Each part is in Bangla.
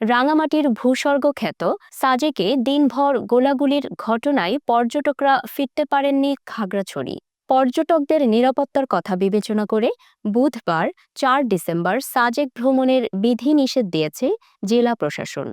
রাঙামাটির ভূস্বর্গখ্যাত সাজেকে দিনভর গোলাগুলির ঘটনায় পর্যটকরা ফিরতে পারেননি খাগড়াছড়ি। পর্যটকদের নিরাপত্তার কথা বিবেচনা করে বুধবার ৪ ডিসেম্বর সাজেক ভ্রমণের বিধিনিষেধ দিয়েছে জেলা প্রশাসন।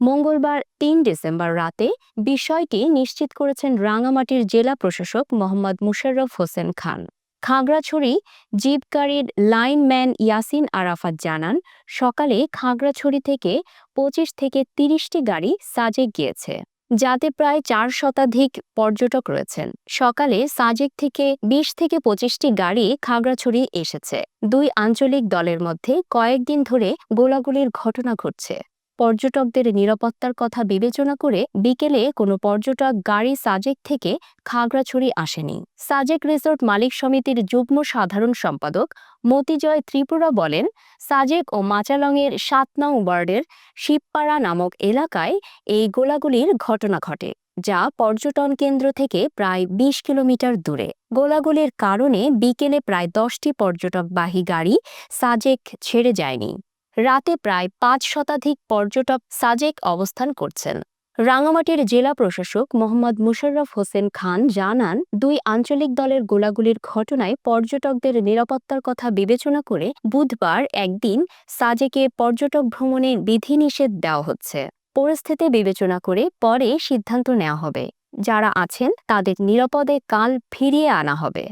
মঙ্গলবার ৩ ডিসেম্বর রাতে বিষয়টি নিশ্চিত করেছেন রাঙামাটির জেলা প্রশাসক মোহাম্মদ মুশাররফ হোসেন খান। খাগড়াছড়ি জিপগাড়ির লাইনম্যান ইয়াসিন আরাফাত জানান, সকালে খাগড়াছড়ি থেকে ২৫ থেকে ৩০টি গাড়ি সাজেক গিয়েছে, যাতে প্রায় ৪ শতাধিক পর্যটক রয়েছেন। সকালে সাজেক থেকে ২০ থেকে ২৫টি গাড়ি খাগড়াছড়ি এসেছে। দুই আঞ্চলিক দলের মধ্যে কয়েকদিন ধরে গোলাগুলির ঘটনা ঘটছে। পর্যটকদের নিরাপত্তার কথা বিবেচনা করে বিকেলে কোনো পর্যটক গাড়ি সাজেক থেকে খাগড়াছড়ি আসেনি। সাজেক রিসোর্ট মালিক সমিতির যুগ্ম সাধারণ সম্পাদক মতিজয় ত্রিপুরা বলেন, সাজেক ও মাচালংয়ের ৭ নং ওয়ার্ডের শিবপাড়া নামক এলাকায় এই গোলাগুলির ঘটনা ঘটে, যা পর্যটন কেন্দ্র থেকে প্রায় ২০ কিলোমিটার দূরে। গোলাগুলির কারণে বিকেলে প্রায় ১০টি পর্যটকবাহী গাড়ি সাজেক ছেড়ে যায়নি। রাতে প্রায় ৫ শতাধিক পর্যটক সাজেক অবস্থান করছেন। রাঙামাটির জেলা প্রশাসক মোহাম্মদ মুশাররফ হোসেন খান জানান, দুই আঞ্চলিক দলের গোলাগুলির ঘটনায় পর্যটকদের নিরাপত্তার কথা বিবেচনা করে বুধবার একদিন সাজেকে পর্যটক ভ্রমণের বিধিনিষেধ দেওয়া হচ্ছে। পরিস্থিতি বিবেচনা করে পরে সিদ্ধান্ত নেওয়া হবে। যারা আছেন তাদের নিরাপদে কাল ফিরিয়ে আনা হবে।